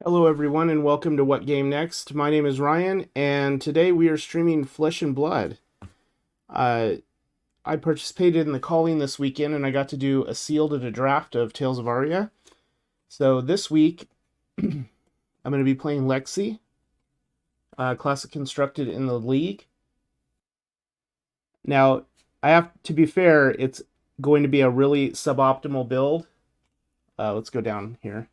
Hello everyone and welcome to What Game Next. My name is Ryan and today we are streaming Flesh and Blood. Uh, I participated in the calling this weekend and I got to do a sealed and a draft of Tales of Aria. So this week I'm going to be playing Lexi, classic constructed in the league. Now, I have to be fair, it's going to be a really suboptimal build. Let's go down here.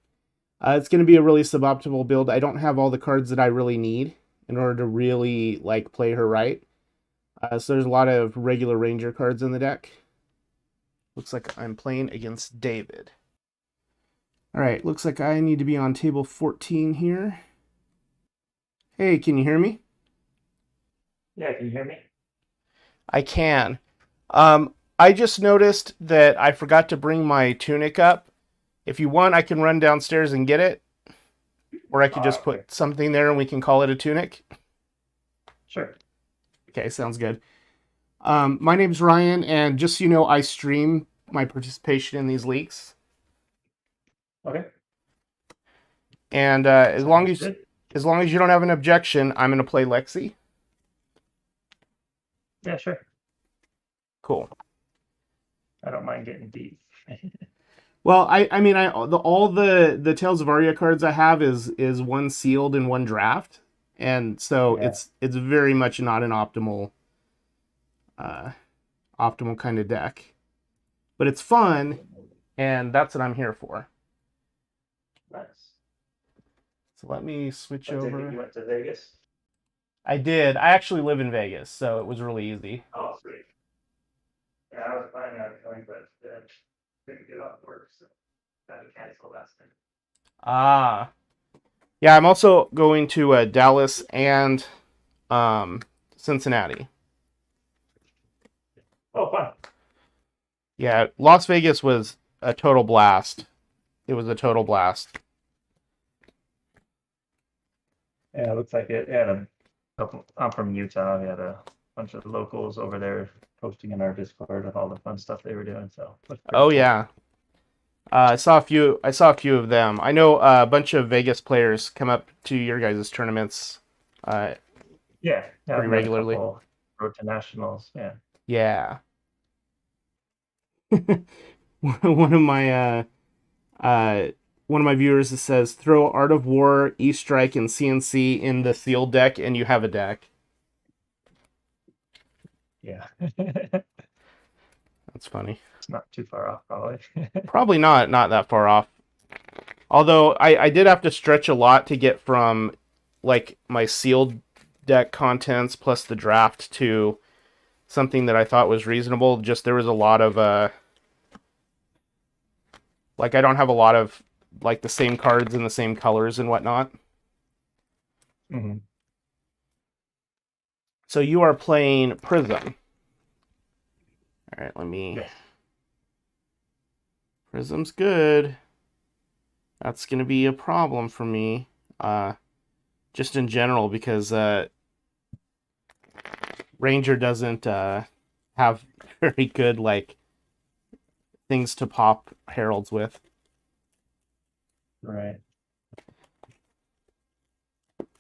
It's going to be a really suboptimal build. I don't have all the cards that I really need in order to really play her right. So there's a lot of regular ranger cards in the deck. Looks like I'm playing against David. Alright, looks like I need to be on table 14 here. Hey, can you hear me? Yeah, can you hear me? I can. I just noticed that I forgot to bring my tunic up. If you want, I can run downstairs and get it. Or I could just Okay. put something there and we can call it a tunic. Sure. Okay, sounds good. My name's Ryan, and just so you know, I stream my participation in these leagues. Okay. And as long as you don't have an objection, I'm going to play Lexi. Yeah, sure. Cool. I don't mind getting beat. Well, all the Tales of Aria cards I have is one sealed and one draft, and so Yeah. it's very much not an optimal kind of deck, but it's fun, and that's what I'm here for. Nice. So let me switch I take it over. you went to Vegas? I did. I actually live in Vegas, so it was really easy. Oh, sweet. Yeah, I was planning on going, but couldn't get off work, so had to cancel last time. Ah, yeah. I'm also going to Dallas and Cincinnati. Oh, fun. Yeah, Las Vegas was a total blast. It was a total blast. Yeah, it looks like it. Yeah, a couple. I'm from Utah. We had a bunch of locals over there posting in our Discord of all the fun stuff they were doing. So it looked pretty Oh cool. yeah, I saw a few. I saw a few of them. I know a bunch of Vegas players come up to your guys' tournaments. Yeah, Pretty I've met a regularly. couple road to nationals. Yeah. Yeah. one of my uh, one of my viewers says throw Art of War, E Strike, and CNC in the sealed deck, and you have a deck. Yeah. That's funny. It's not too far off, probably. Probably not that far off. Although I did have to stretch a lot to get from my sealed deck contents plus the draft to something that I thought was reasonable. Just there was a lot of I don't have a lot of the same cards in the same colors and whatnot. Hmm. So you are playing Prism. All right, let me. Yes. Prism's good. That's gonna be a problem for me. Just in general because Ranger doesn't have very good things to pop heralds with. Right.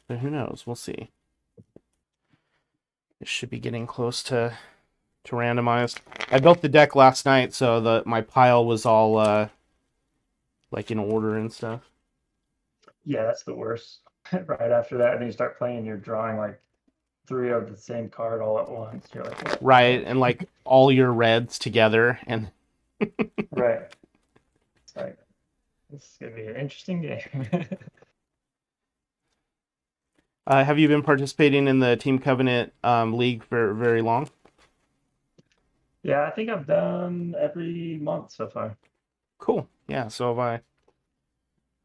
But who knows? We'll see. It should be getting close to randomized. I built the deck last night, so my pile was all in order and stuff. Yeah, that's the worst. Right after that, and then you start playing, you're drawing like three of the same card all at once. You're like, what? Right, and all your reds together, and Right. It's like, this is gonna be an interesting game. have you been participating in the Team Covenant League for very long? Yeah, I think I've done every month so far. Cool. Yeah, so have I.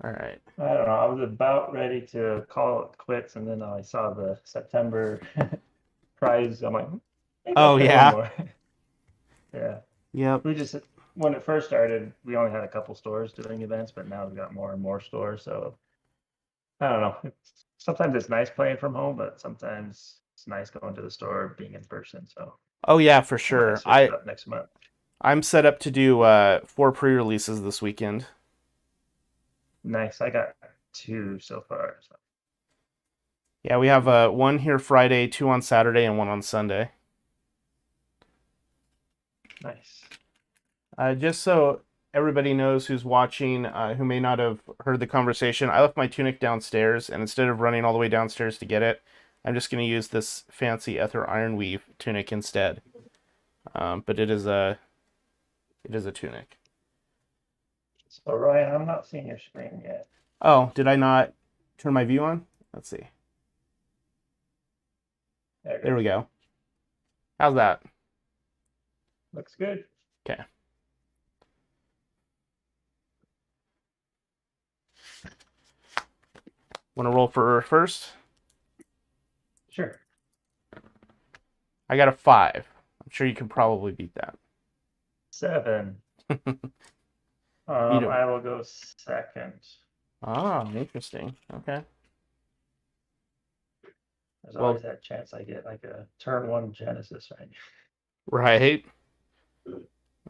All right. I don't know. I was about ready to call it quits, and then I saw the September prize. I'm like, maybe I'll Oh play one yeah. more. Yeah. Yep. We just, when it first started, we only had a couple stores doing events, but now we've got more and more stores. So I don't know. Sometimes it's nice playing from home, but sometimes it's nice going to the store, being in person. So Oh yeah, for I might sure. switch it up next month. I'm set up to do 4 pre-releases this weekend. Nice. I got 2 so far. So. Yeah, we have one here Friday, 2 on Saturday, and 1 on Sunday. Nice. Just so everybody knows who's watching, who may not have heard the conversation, I left my tunic downstairs, and instead of running all the way downstairs to get it, I'm just going to use this fancy Ether Iron Weave tunic instead. But it is a tunic. So Ryan, I'm not seeing your screen yet. Oh, did I not turn my view on? Let's see. There we go. How's that? Looks good. Okay. Want to roll for first? Sure. I got a 5. I'm sure you can probably beat that. 7. I will go second. Ah, interesting. Okay. There's always that chance I get like a turn 1 Genesis, right? Right.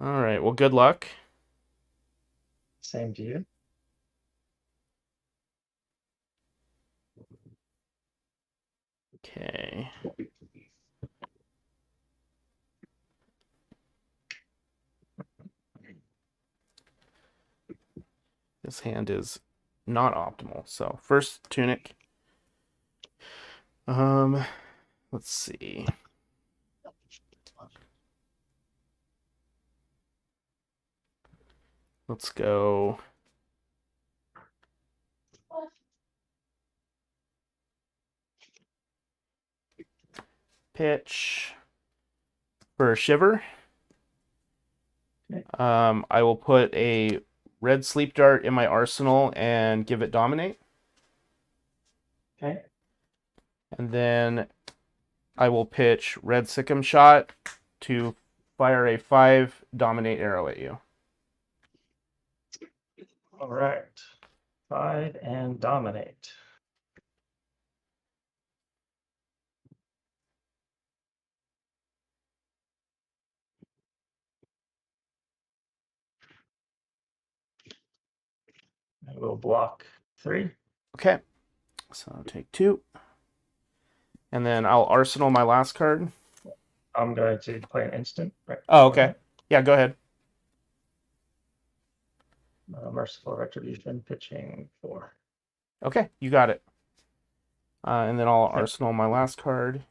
All right. Well, good luck. Same to you. Okay. This hand is not optimal. So first tunic. Let's see. Let's go. Pitch for a shiver. Okay. I will put a red sleep dart in my arsenal and give it dominate. Okay. And then I will pitch red Sikkim shot to fire a 5 dominate arrow at you. All right. 5 and dominate. I will block 3. Okay. So I'll take 2. And then I'll arsenal my last card. I'm going to play an instant. Right. Oh, okay. Yeah, go ahead. Merciful Retribution, pitching 4. Okay, you got it. And then I'll arsenal my last card.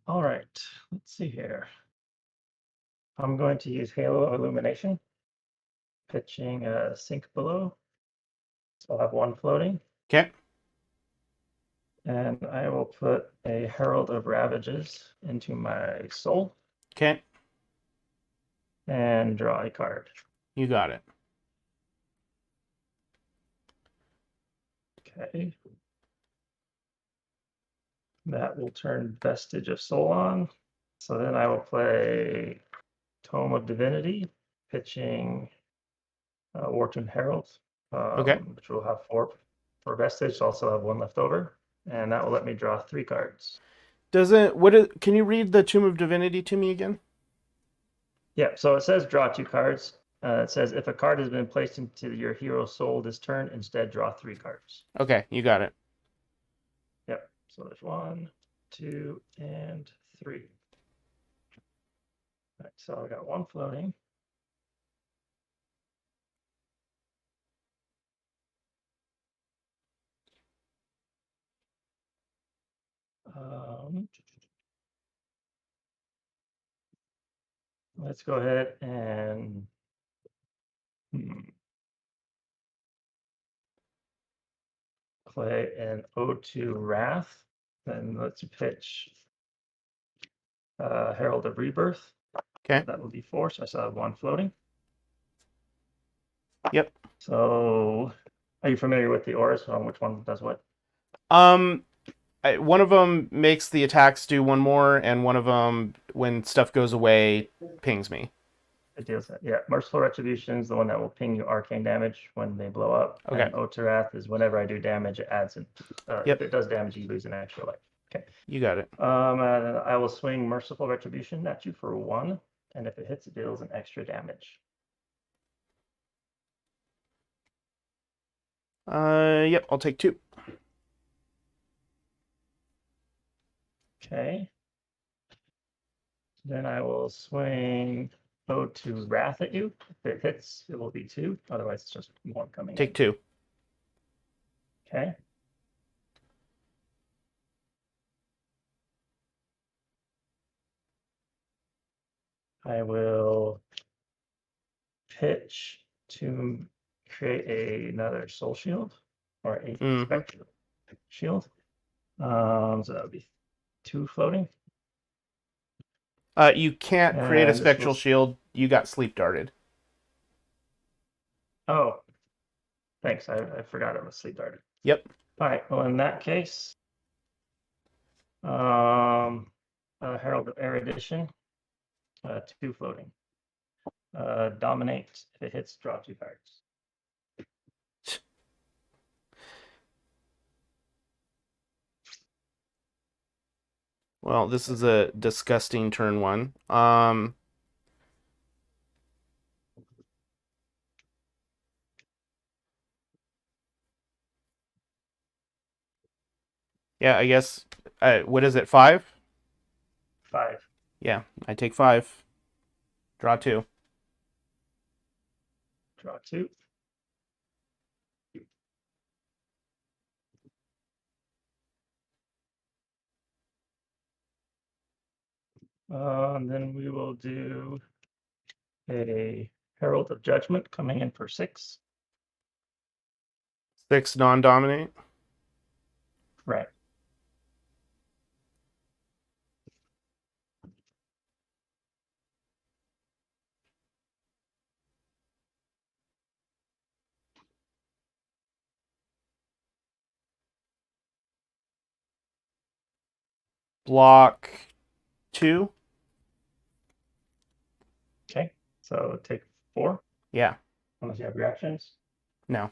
All right. Let's see here. I'm going to use Halo of Illumination, pitching a Sink Below. So I'll have 1 floating. Okay. And I will put a Herald of Ravages into my soul. Okay. And draw a card. You got it. Okay. That will turn Vestige of Soul on. So then I will play Tome of Divinity, pitching Wharton Herald, which will have 4 for Vestige. Also have 1 left over, and that will let me draw 3 cards. Can you read the Tomb of Divinity to me again? Yeah, so it says draw 2 cards. It says if a card has been placed into your hero's soul this turn, instead draw 3 cards. Okay, you got it. Yep. So there's 1, 2, and 3. All right, so I got 1 floating. Let's go ahead and play an Ode to Wrath. Then let's pitch Herald of Rebirth. Okay. That will be 4, so I still have 1 floating. Yep. So Are you familiar with the auras on which one does what? Um, one of them makes the attacks do one more, and one of them, when stuff goes away, pings me. It deals that. Yeah, Merciful Retribution is the one that will ping you arcane damage when they blow up, Okay. and Otarath is whenever I do damage, it adds it. If Yep. it does damage, you lose an extra life. Okay. You got it. And I will swing Merciful Retribution at you for 1, and if it hits, it deals an extra damage. Yep. I'll take 2. Okay. Then I will swing Ode to Wrath at you. If it hits, it will be 2. Otherwise, it's just 1 coming Take in. 2. Okay. I will pitch to create another soul shield or a spectral shield. So that would be 2 floating. You can't create a And this spectral will. shield. You got sleep darted. Oh, thanks. I forgot it was sleep darted. Yep. All right. Well, in that case, Herald of Erudition, 2 floating. Dominate. If it hits, draw 2 cards. Well, this is a disgusting turn 1. Yeah, I guess. What is it? 5? 5. Yeah, I take 5. Draw 2. Draw 2. And then we will do a Herald of Judgment coming in for 6. 6 non-dominate. Right. Block 2. Okay. So take 4. Yeah. Unless you have reactions. No.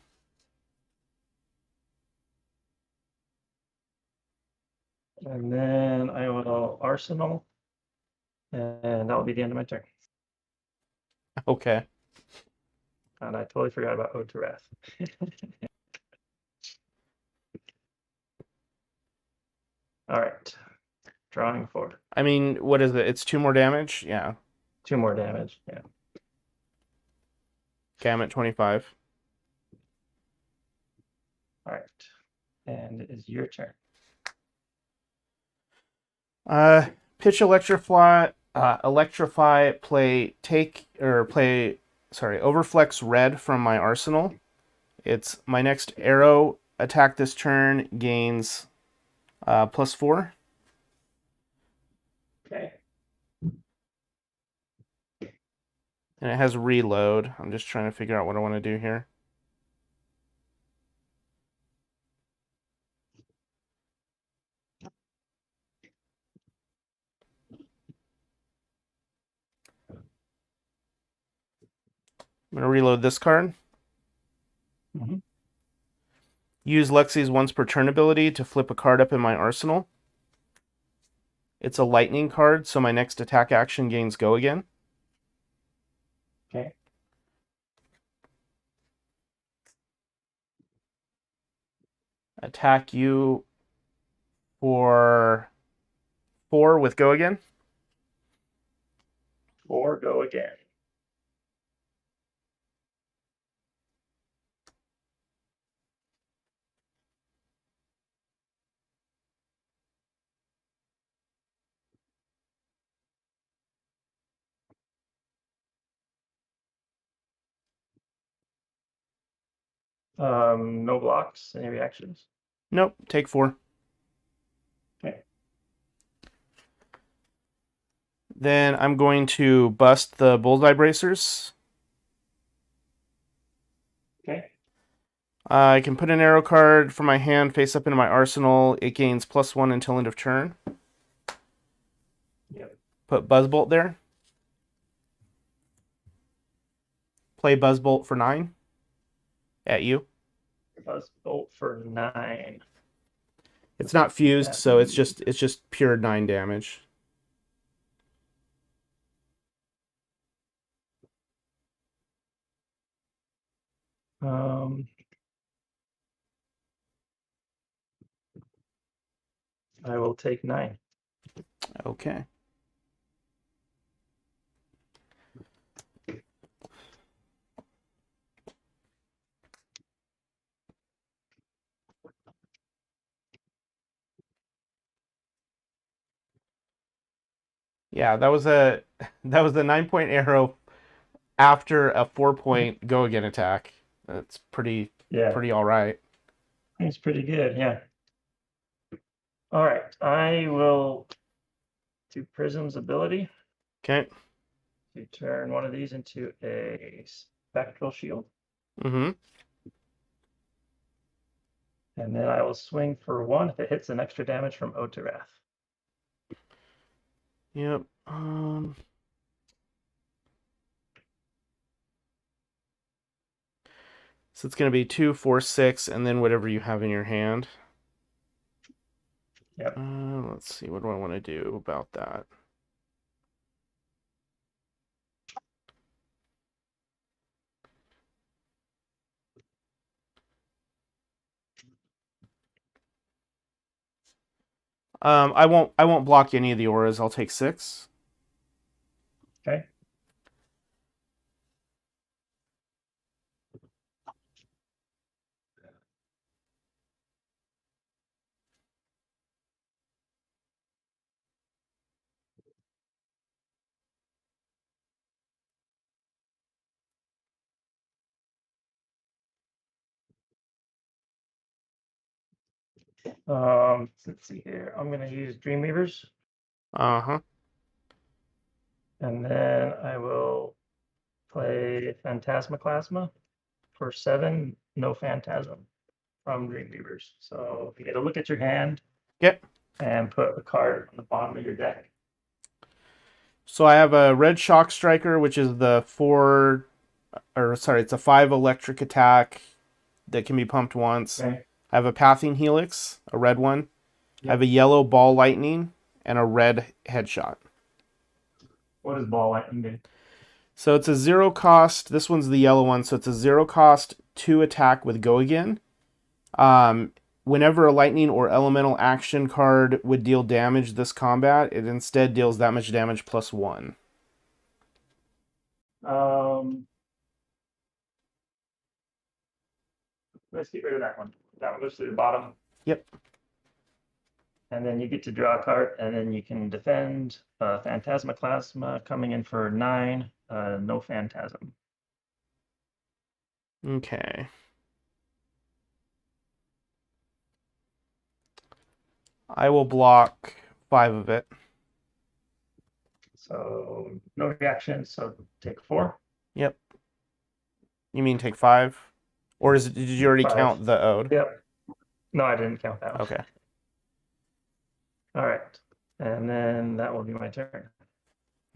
And then I will Arsenal. And that will be the end of my turn. Okay. And I totally forgot about Ode to Wrath. All right. Drawing 4. I mean, what is it? It's 2 more damage? Yeah. 2 more damage. Yeah. Okay, I'm at 25. All right. And it is your turn. Pitch Electrify, play Overflex Red from my arsenal. It's my next arrow attack this turn gains +4. Okay. And it has reload. I'm just trying to figure out what I want to do here. I'm going to reload this card. Mm-hmm. Use Lexi's once per turn ability to flip a card up in my arsenal. It's a lightning card, so my next attack action gains go again. Okay. Attack you for 4 with go again. 4, go again. No blocks. Any reactions? Nope, take 4. Okay. Then I'm going to bust the bullseye bracers. Okay. I can put an arrow card from my hand face up into my arsenal. It gains +1 until end of turn. Yep. Put Buzzbolt there. Play Buzzbolt for 9. At you. Buzzbolt for 9. It's not fused, That so it's means just pure 9 damage. I will take 9. Okay. Yeah, that was a 9-point arrow after a 4-point go again attack. That's pretty Yeah, all right. it's pretty good. Yeah. All right, I will do Prism's ability Okay. to turn one of these into a spectral shield, Mm-hmm. and then I will swing for 1 if it hits an extra damage from Ode to Wrath. Yep. So it's gonna be 2, 4, 6, and then whatever you have in your hand. Yep. Let's see. What do I want to do about that? I won't block any of the auras. I'll take 6. Okay. Let's see here. I'm going to use Dreamweavers, Uh-huh. and then I will play Phantasmaclasma for 7, no Phantasm from Dreamweavers. So you get to look at your hand Yep. and put a card on the bottom of your deck. So I have a red shock striker, which is the 4, or sorry, it's a 5 electric attack that can be pumped once. Okay. I have a pathing helix, a red one. I have Yep. a yellow ball lightning and a red headshot. What does Ball Lightning do? So it's a 0 cost. This one's the yellow one, so it's a 0 cost 2 attack with go again. Whenever a lightning or elemental action card would deal damage this combat, it instead deals that much damage +1. Let's get rid of that one. That one goes to the bottom. Yep. And then you get to draw a card, and then you can defend Phantasmaclasma coming in for 9, no Phantasm. Okay. I will block 5 of it. So no reaction, so take 4. Yep. You mean take 5? Or did you already 5. count the ode? Yep. No, I didn't count that one. Okay. All right. And then that will be my turn.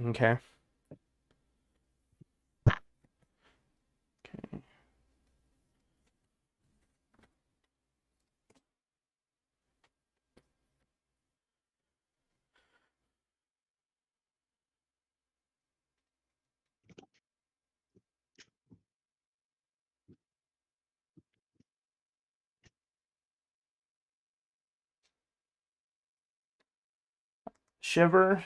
Okay. Okay. Shiver.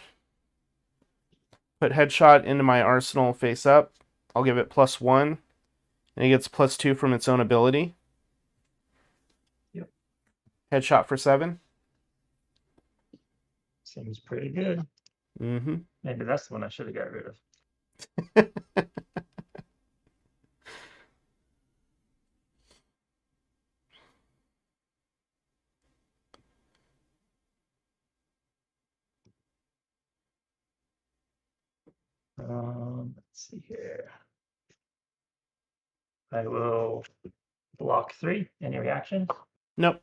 Put headshot into my arsenal face up. I'll give it +1. And it gets +2 from its own ability. Yep. Headshot for 7. Seems pretty good. Mm-hmm. Maybe that's the one I should have got rid of. Let's see here. I will Block 3. Any reactions? Nope.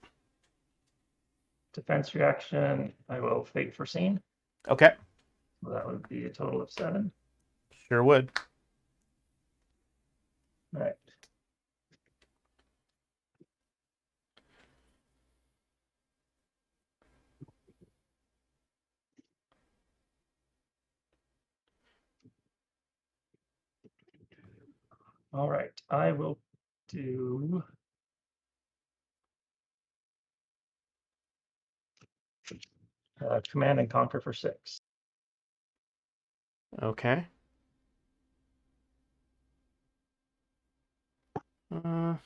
Defense reaction, I will Fate Foreseen. Okay. So that would be a total of 7. Sure would. All right. All right. I will do Command and Conquer for 6. Okay. How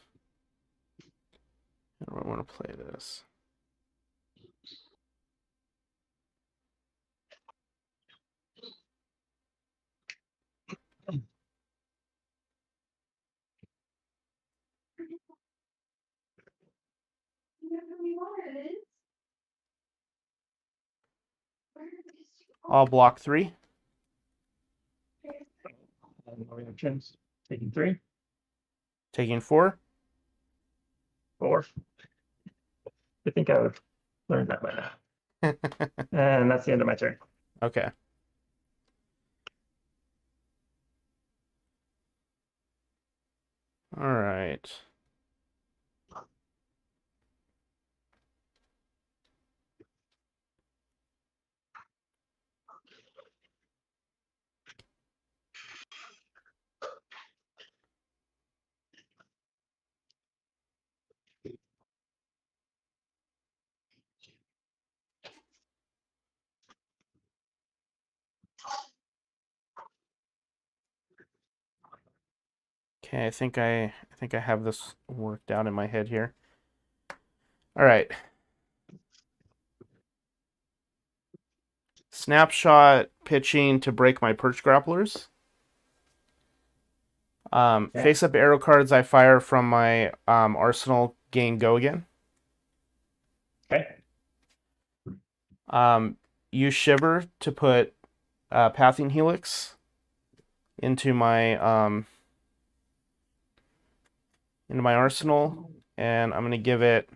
do I want to play this? I'll block 3. No reactions. Taking 3. Taking 4. 4. I think I would learn that by now. And that's the end of my turn. Okay. All right. Okay, I think I have this worked out in my head here. All right. Snapshot pitching to break my perch grapplers. Okay. Face up arrow cards I fire from my arsenal gain go again. Okay. Use Shiver to put Pathing Helix into my arsenal, and I'm gonna give it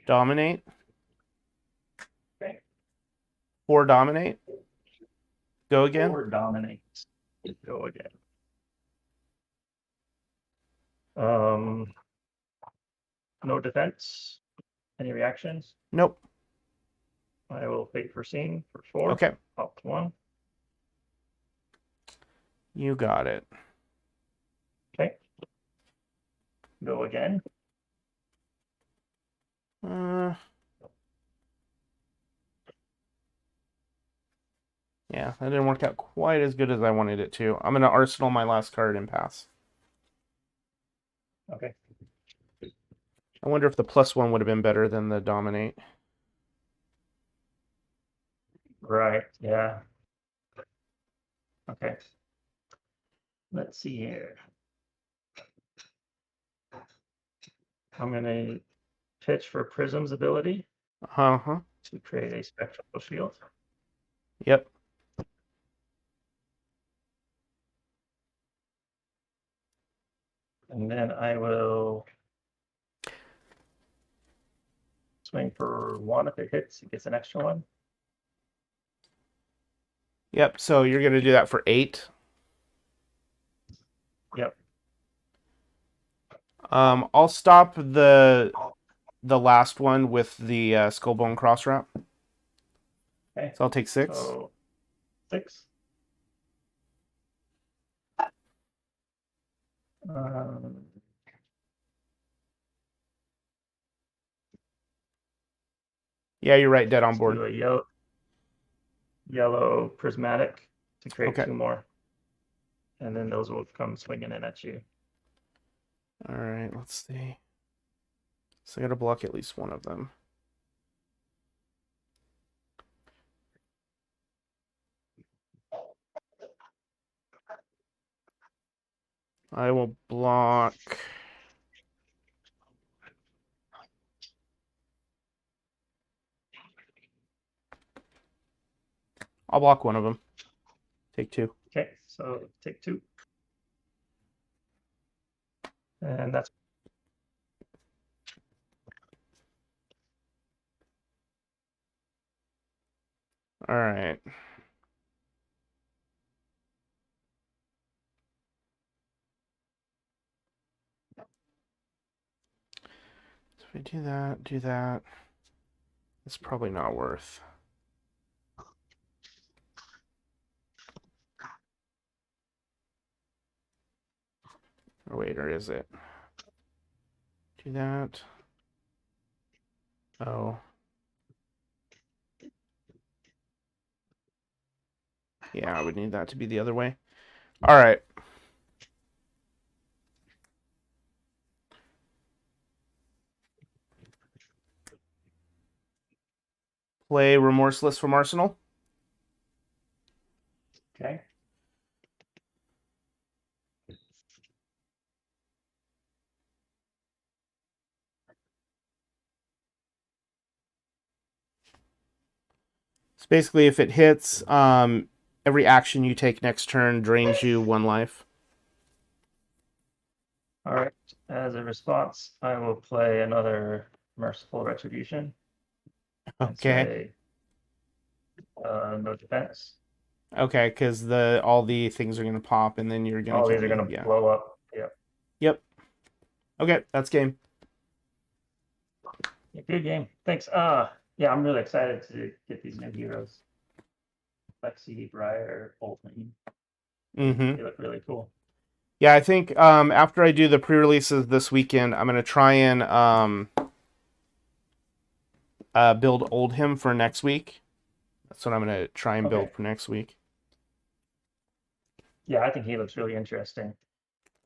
Dominate. Okay. 4 Dominate. Go again. 4 Dominate. Go again. No defense. Any reactions? Nope. I will Fate Foreseen for 4. Okay. Up 1. You got it. Okay. Go again. Yeah, that didn't work out quite as good as I wanted it to. I'm gonna arsenal my last card and pass. Okay. I wonder if the +1 would have been better than the Dominate. Right. Yeah. Okay. Let's see here. I'm going to pitch for Prism's ability Uh-huh. to create a spectral shield. Yep. And then I will swing for 1. If it hits, it gets an extra 1. Yep, so you're gonna do that for 8. Yep. I'll stop the last one with the Skullbone Cross Wrap. Okay. So I'll take 6. So 6. Yeah, you're right, dead on Let's board. do a yellow prismatic to create Okay. 2 more. And then those will come swinging in at you. All right, let's see. So I gotta block at least one of them. I will block. I'll block one of them. Take 2. Okay, so take 2. And that's All right. So if I do that, it's probably not worth. Or wait, or is it? Do that. Oh. Yeah, I would need that to be the other way. All right. Play Remorseless from Arsenal. okay. So basically, if it hits, every action you take next turn drains you 1 life. All right. As a response, I will play another Merciful Retribution and Okay. say no defense. Okay, because all the things are gonna pop, and then you're gonna All kill these are me. going to Yeah. blow up. Yep. Yep. Okay, that's game. Yeah, good game. Thanks. Yeah, I'm really excited to get these new heroes. Lexi, Briar, Bolton. Mm-hmm. They look really cool. Yeah, I think after I do the pre-releases this weekend, I'm gonna try and build Oldhim for next week. That's what I'm gonna try and build Okay. for next week. Yeah, I think he looks really interesting.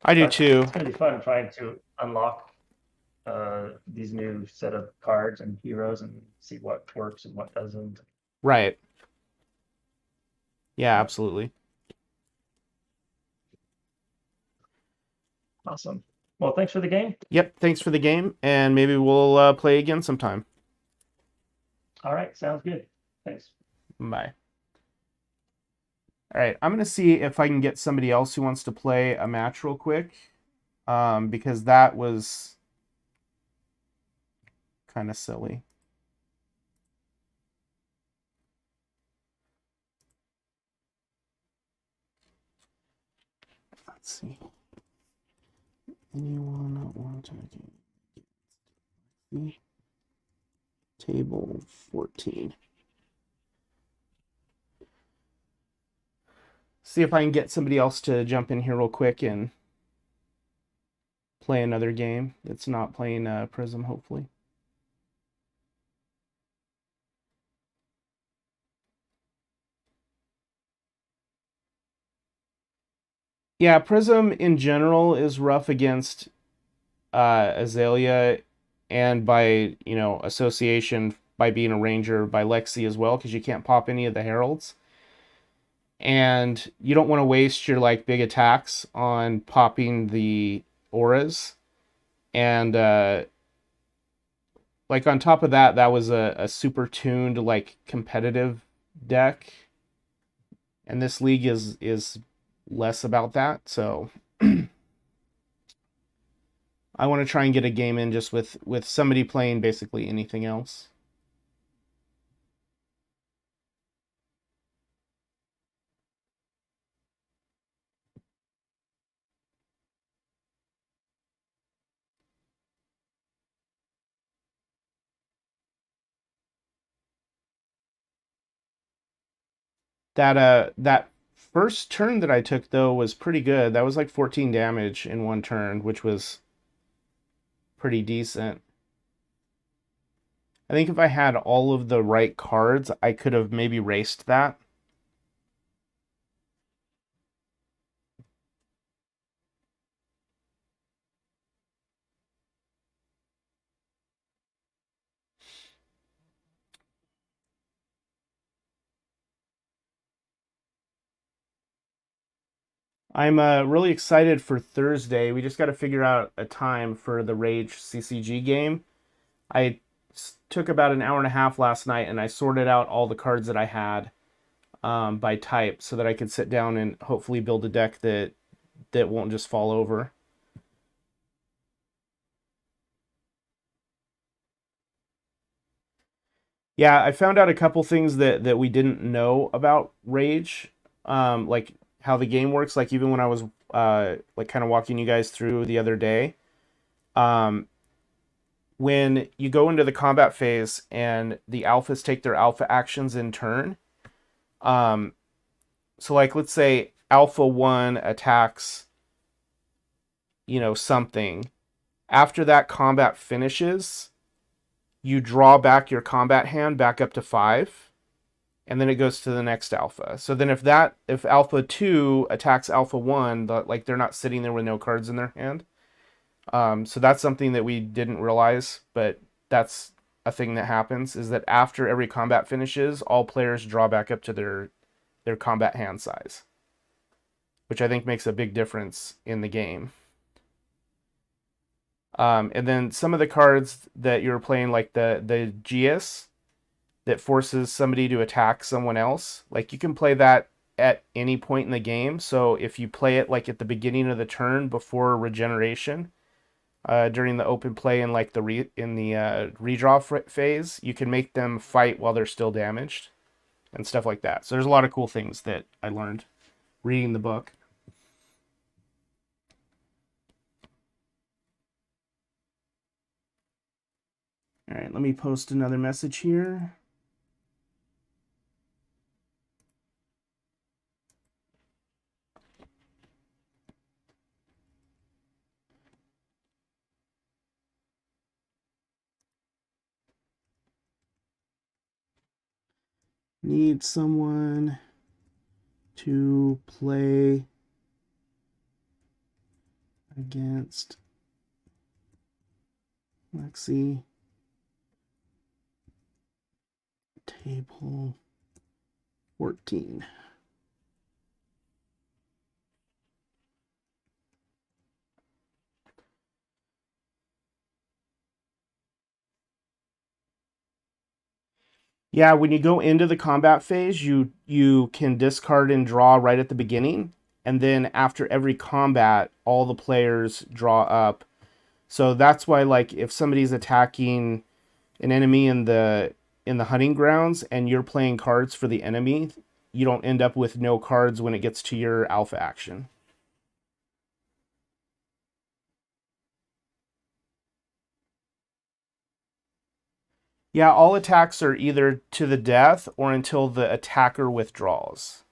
I do too. It's going to be fun trying to unlock these new set of cards and heroes and see what works and what doesn't. Right. Yeah, Yeah, absolutely. awesome. Well, thanks for the game. Yep. Thanks for the game, and maybe we'll play again sometime. All right, sounds good. Thanks. Bye. All right, I'm gonna see if I can get somebody else who wants to play a match real quick, because that was kind of silly. Let's see. Anyone want to get table 14? See if I can get somebody else to jump in here real quick and play another game that's not playing Prism, hopefully. Yeah, Prism in general is rough against Azalea, and by association, by being a ranger, by Lexi as well, because you can't pop any of the heralds, and you don't want to waste your big attacks on popping the auras. And on top of that, that was a super tuned competitive deck, and this league is less about that. So I want to try and get a game in just with somebody playing basically anything else. That first turn that I took though was pretty good. That was like 14 damage in one turn, which was pretty decent. I think if I had all of the right cards, I could have maybe raced that. I'm really excited for Thursday. We just got to figure out a time for the Rage CCG game. I took about an hour and a half last night and I sorted out all the cards that I had by type so that I could sit down and hopefully build a deck that won't just fall over. Yeah, I found out a couple things that we didn't know about Rage, like how the game works. Like even when I was like kind of walking you guys through the other day, um, when you go into the combat phase and the alphas take their alpha actions in turn. Um, so like let's say Alpha 1 attacks, something. After that combat finishes, you draw back your combat hand back up to 5, and then it goes to the next alpha. So then if Alpha 2 attacks Alpha 1, like they're not sitting there with no cards in their hand. So that's something that we didn't realize, but that's a thing that happens, is that after every combat finishes, all players draw back up to their combat hand size, which I think makes a big difference in the game. And then some of the cards that you're playing, like the GS that forces somebody to attack someone else, like you can play that at any point in the game. So if you play it like at the beginning of the turn before regeneration, during the open play and like the redraw phase, you can make them fight while they're still damaged and stuff like that. So there's a lot of cool things that I learned reading the book. All right, let me post another message here. Need someone to play against Lexi. Table 14. Yeah, when you go into the combat phase, you can discard and draw right at the beginning, and then after every combat, all the players draw up. So that's why, like, if somebody's attacking an enemy in the hunting grounds and you're playing cards for the enemy, you don't end up with no cards when it gets to your alpha action. Yeah, all attacks are either to the death or until the attacker withdraws.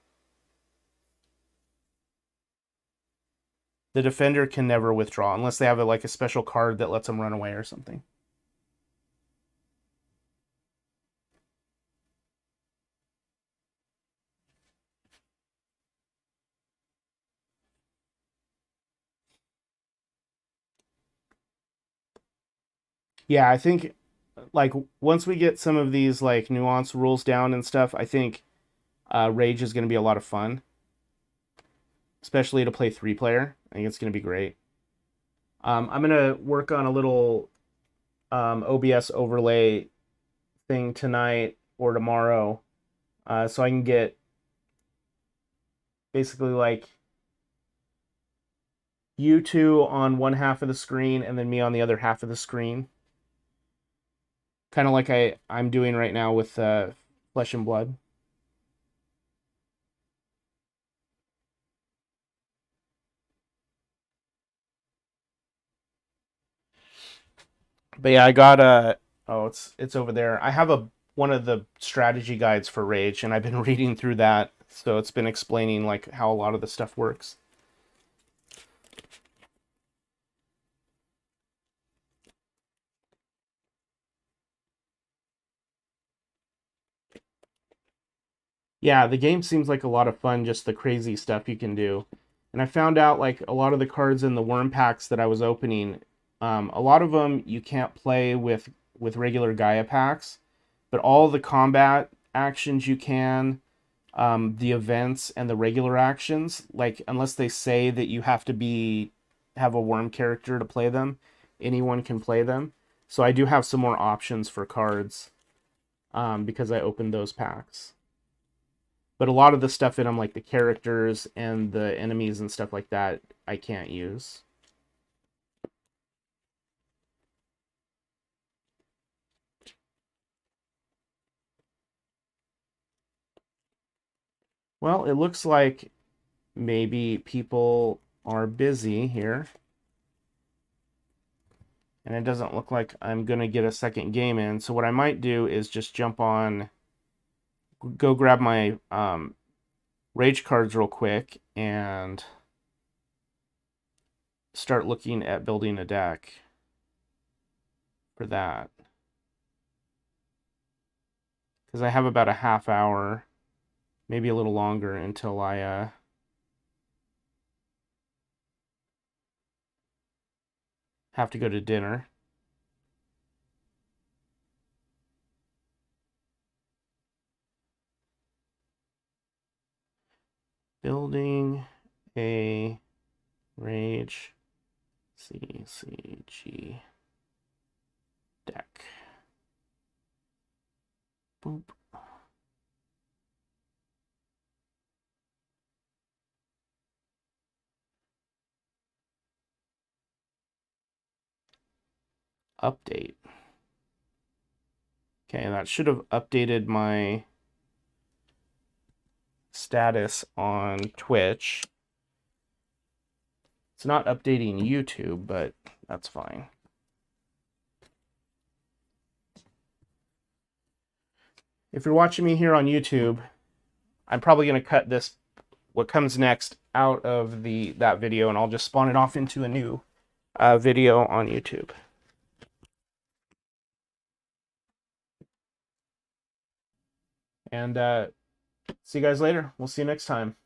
The defender can never withdraw unless they have like a special card that lets them run away or something. Yeah, I think like once we get some of these like nuanced rules down and stuff, I think Rage is going to be a lot of fun, especially to play 3-player. I think it's going to be great. I'm going to work on a little OBS overlay thing tonight or tomorrow, so I can get basically like you two on one half of the screen and then me on the other half of the screen, kind of like I'm doing right now with Flesh and Blood. But yeah, I got a it's over there. I have a one of the strategy guides for Rage, and I've been reading through that, so it's been explaining like how a lot of the stuff works. Yeah, the game seems like a lot of fun, just the crazy stuff you can do. And I found out like a lot of the cards in the worm packs that I was opening, a lot of them you can't play with regular Gaia packs, but all the combat actions you can. the events and the regular actions. Like, unless they say that you have to have a worm character to play them, anyone can play them. So I do have some more options for cards because I opened those packs. But a lot of the stuff in them, like the characters and the enemies and stuff like that, I can't use. Well, it looks like maybe people are busy here. And it doesn't look like I'm going to get a second game in. So what I might do is just jump on, go grab my rage cards real quick and start looking at building a deck for that. Because I have about a half hour, maybe a little longer, until I have to go to dinner. Building a rage CCG deck. Boop. Update. Okay, that should have updated my status on Twitch. It's not updating YouTube, but that's fine. If you're watching me here on YouTube, I'm probably going to cut this, what comes next, out of that video, and I'll just spawn it off into a new video on YouTube. And see you guys later. We'll see you next time.